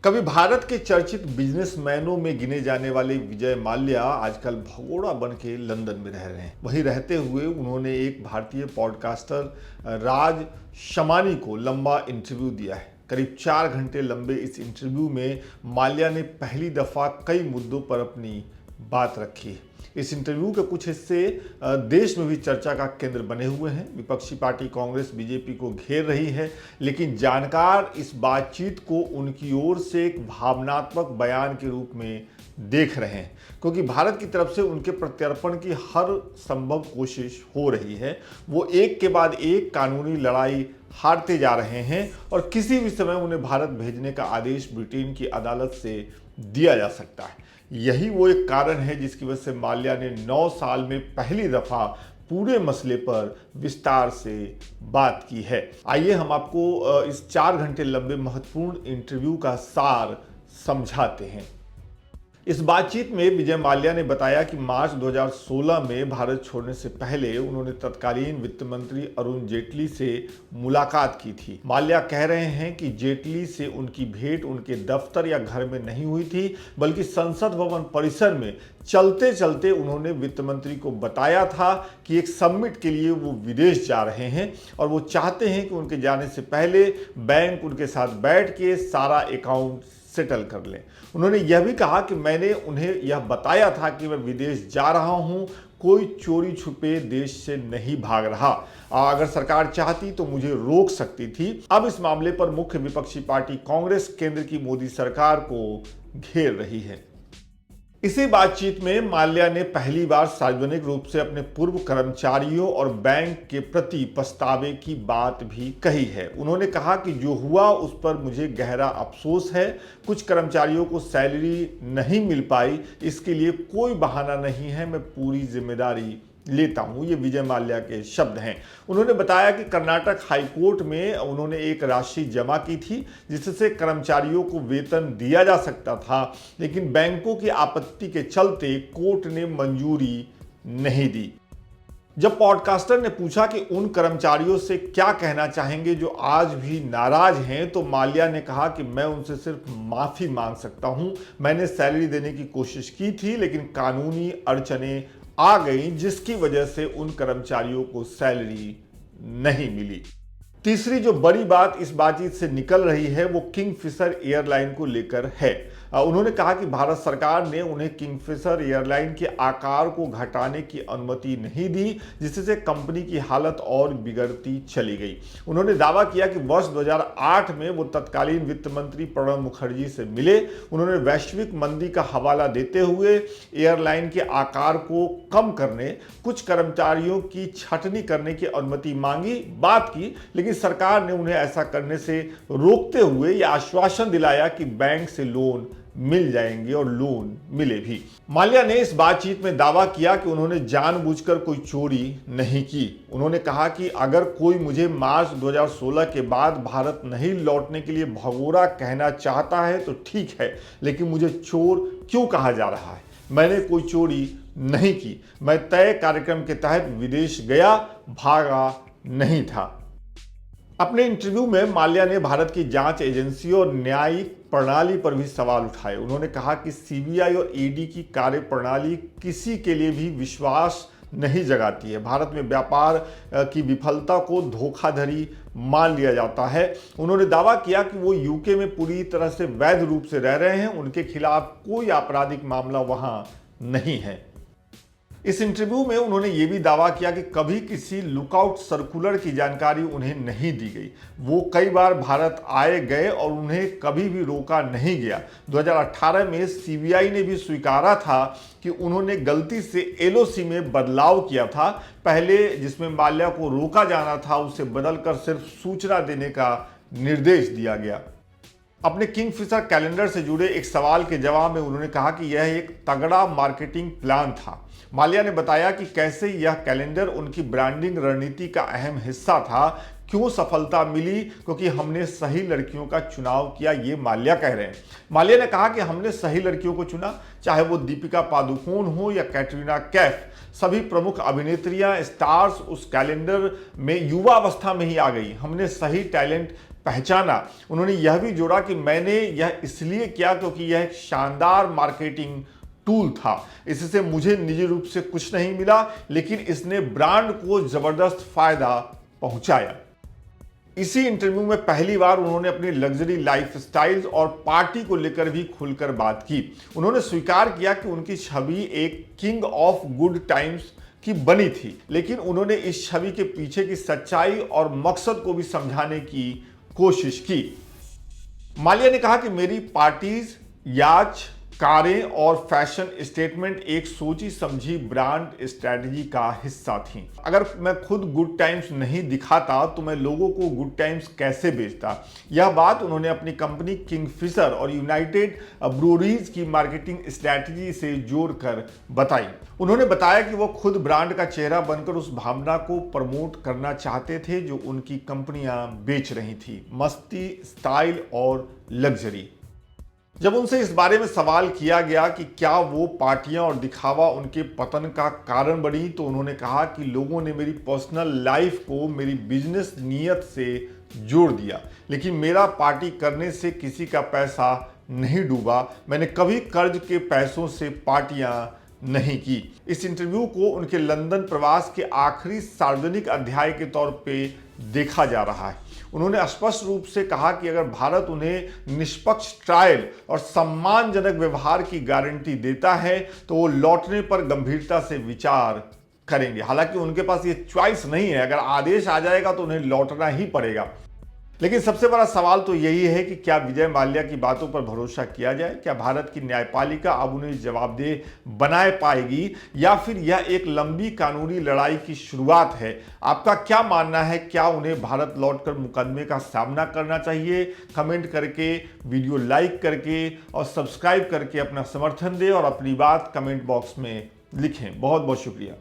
कभी भारत के चर्चित बिजनेसमैनों में गिने जाने वाले विजय माल्या आजकल भगोड़ा बन के लंदन में रह रहे हैं। वहीं रहते हुए उन्होंने एक भारतीय पॉडकास्टर राज शमानी को लंबा इंटरव्यू दिया है। करीब 4 घंटे लंबे इस इंटरव्यू में माल्या ने पहली दफा कई मुद्दों पर अपनी बात रखी है। इस इंटरव्यू के कुछ हिस्से देश में भी चर्चा का केंद्र बने हुए हैं। विपक्षी पार्टी कांग्रेस बीजेपी को घेर रही है, लेकिन जानकार इस बातचीत को उनकी ओर से एक भावनात्मक बयान के रूप में देख रहे हैं, क्योंकि भारत की तरफ से उनके प्रत्यर्पण की हर संभव कोशिश हो रही है। वो एक के बाद एक कानूनी लड़ाई हारते जा रहे हैं और किसी भी समय उन्हें भारत भेजने का आदेश ब्रिटेन की अदालत से दिया जा सकता है। यही वो एक कारण है जिसकी वजह से माल्या ने 9 साल में पहली दफा पूरे मसले पर विस्तार से बात की है। आइए हम आपको इस 4 घंटे लंबे महत्वपूर्ण इंटरव्यू का सार समझाते हैं। इस बातचीत में विजय माल्या ने बताया कि मार्च 2016 में भारत छोड़ने से पहले उन्होंने तत्कालीन वित्त मंत्री अरुण जेटली से मुलाकात की थी। माल्या कह रहे हैं कि जेटली से उनकी भेंट उनके दफ्तर या घर में नहीं हुई थी, बल्कि संसद भवन परिसर में चलते चलते उन्होंने वित्त मंत्री को बताया था कि एक समिट के लिए वो विदेश जा रहे हैं और वो चाहते हैं कि उनके जाने से पहले बैंक उनके साथ बैठ के सारा अकाउंट सेटल कर लें। उन्होंने यह भी कहा कि मैंने उन्हें यह बताया था कि मैं विदेश जा रहा हूं, कोई चोरी छुपे देश से नहीं भाग रहा। अगर सरकार चाहती तो मुझे रोक सकती थी। अब इस मामले पर मुख्य विपक्षी पार्टी कांग्रेस केंद्र की मोदी सरकार को घेर रही है। इसी बातचीत में माल्या ने पहली बार सार्वजनिक रूप से अपने पूर्व कर्मचारियों और बैंक के प्रति पछतावे की बात भी कही है। उन्होंने कहा कि जो हुआ उस पर मुझे गहरा अफसोस है। कुछ कर्मचारियों को सैलरी नहीं मिल पाई, इसके लिए कोई बहाना नहीं है, मैं पूरी जिम्मेदारी लेता हूं। ये विजय माल्या के शब्द हैं। उन्होंने बताया कि कर्नाटक हाईकोर्ट में उन्होंने एक राशि जमा की थी जिससे कर्मचारियों को वेतन दिया जा सकता था, लेकिन बैंकों की आपत्ति के चलते कोर्ट ने मंजूरी नहीं दी। जब पॉडकास्टर ने पूछा कि उन कर्मचारियों से क्या कहना चाहेंगे जो आज भी नाराज हैं, तो माल्या ने कहा कि मैं उनसे सिर्फ माफी मांग सकता हूं। मैंने सैलरी देने की कोशिश की थी, लेकिन कानूनी अड़चनें आ गई, जिसकी वजह से उन कर्मचारियों को सैलरी नहीं मिली। तीसरी जो बड़ी बात इस बातचीत से निकल रही है वो किंगफिशर एयरलाइन को लेकर है। उन्होंने कहा कि भारत सरकार ने उन्हें किंगफिशर एयरलाइन के आकार को घटाने की अनुमति नहीं दी, जिससे कंपनी की हालत और बिगड़ती चली गई। उन्होंने दावा किया कि वर्ष 2008 में वो तत्कालीन वित्त मंत्री प्रणब मुखर्जी से मिले। उन्होंने वैश्विक मंदी का हवाला देते हुए एयरलाइन के आकार को कम करने, कुछ कर्मचारियों की छटनी करने की अनुमति मांगी, बात की, लेकिन सरकार ने उन्हें ऐसा करने से रोकते हुए यह आश्वासन दिलाया कि बैंक से लोन मिल जाएंगे और लोन मिले भी। माल्या ने इस बातचीत में दावा किया कि उन्होंने जानबूझकर कोई चोरी नहीं की। उन्होंने कहा कि अगर कोई मुझे मार्च 2016 के बाद भारत नहीं लौटने के लिए भगोड़ा कहना चाहता है तो ठीक है, लेकिन मुझे चोर क्यों कहा जा रहा है? मैंने कोई चोरी नहीं की। मैं तय कार्यक्रम के तहत विदेश गया, भागा नहीं था। अपने इंटरव्यू में माल्या ने भारत की जांच एजेंसियों और न्यायिक प्रणाली पर भी सवाल उठाए। उन्होंने कहा कि सीबीआई और ईडी की कार्यप्रणाली किसी के लिए भी विश्वास नहीं जगाती है। भारत में व्यापार की विफलता को धोखाधड़ी मान लिया जाता है। उन्होंने दावा किया कि वो यूके में पूरी तरह से वैध रूप से रह रहे हैं, उनके खिलाफ कोई आपराधिक मामला वहां नहीं है। इस इंटरव्यू में उन्होंने ये भी दावा किया कि कभी किसी लुकआउट सर्कुलर की जानकारी उन्हें नहीं दी गई। वो कई बार भारत आए गए और उन्हें कभी भी रोका नहीं गया। 2018 में सीबीआई ने भी स्वीकारा था कि उन्होंने गलती से एलओसी में बदलाव किया था। पहले जिसमें माल्या को रोका जाना था, उसे बदलकर सिर्फ सूचना देने का निर्देश दिया गया। अपने किंगफिशर कैलेंडर से जुड़े एक सवाल के जवाब में उन्होंने कहा कि यह एक तगड़ा मार्केटिंग प्लान था। माल्या ने बताया कि कैसे यह कैलेंडर उनकी ब्रांडिंग रणनीति का अहम हिस्सा था। क्यों सफलता मिली? क्योंकि हमने सही लड़कियों का चुनाव किया, ये माल्या कह रहे हैं। माल्या ने कहा कि हमने सही लड़कियों को चुना, चाहे वो दीपिका पादुकोण हो या कैटरीना कैफ। सभी प्रमुख अभिनेत्रियां, स्टार्स उस कैलेंडर में युवा अवस्था में ही आ गई। हमने सही टैलेंट पहचाना। उन्होंने यह भी जोड़ा कि मैंने यह इसलिए किया क्योंकि यह एक शानदार मार्केटिंग टूल था। इससे मुझे निजी रूप से कुछ नहीं मिला, लेकिन इसने ब्रांड को जबरदस्त फायदा पहुंचाया। इसी इंटरव्यू में पहली बार उन्होंने अपनी लग्जरी लाइफस्टाइल्स और पार्टी को लेकर भी खुलकर बात की। उन्होंने स्वीकार किया कि उनकी छवि एक किंग ऑफ गुड टाइम्स की बनी थी, लेकिन उन्होंने इस छवि के पीछे की सच्चाई और मकसद को भी समझाने की कोशिश की। माल्या ने कहा कि मेरी पार्टीज, याच, कारें और फैशन स्टेटमेंट एक सोची समझी ब्रांड स्ट्रेटजी का हिस्सा थी। अगर मैं खुद गुड टाइम्स नहीं दिखाता तो मैं लोगों को गुड टाइम्स कैसे बेचता। यह बात उन्होंने अपनी कंपनी किंगफिशर और यूनाइटेड ब्रूअरीज की मार्केटिंग स्ट्रेटजी से जोड़कर बताई। उन्होंने बताया कि वो खुद ब्रांड का चेहरा बनकर उस भावना को प्रमोट करना चाहते थे जो उनकी कंपनियां बेच रही थी, मस्ती, स्टाइल और लग्जरी। जब उनसे इस बारे में सवाल किया गया कि क्या वो पार्टियां और दिखावा उनके पतन का कारण बनी, तो उन्होंने कहा कि लोगों ने मेरी पर्सनल लाइफ को मेरी बिजनेस नीयत से जोड़ दिया, लेकिन मेरा पार्टी करने से किसी का पैसा नहीं डूबा। मैंने कभी कर्ज के पैसों से पार्टियां नहीं की। इस इंटरव्यू को उनके लंदन प्रवास के आखिरी सार्वजनिक अध्याय के तौर पे देखा जा रहा है। उन्होंने स्पष्ट रूप से कहा कि अगर भारत उन्हें निष्पक्ष ट्रायल और सम्मानजनक व्यवहार की गारंटी देता है तो वो लौटने पर गंभीरता से विचार करेंगे। हालांकि उनके पास ये चॉइस नहीं है, अगर आदेश आ जाएगा तो उन्हें लौटना ही पड़ेगा। लेकिन सबसे बड़ा सवाल तो यही है कि क्या विजय माल्या की बातों पर भरोसा किया जाए? क्या भारत की न्यायपालिका अब उन्हें जवाबदेह बना पाएगी, या फिर यह एक लंबी कानूनी लड़ाई की शुरुआत है? आपका क्या मानना है? क्या उन्हें भारत लौटकर मुकदमे का सामना करना चाहिए? कमेंट करके, वीडियो लाइक करके और सब्सक्राइब करके अपना समर्थन दें और अपनी बात कमेंट बॉक्स में लिखें। बहुत बहुत शुक्रिया।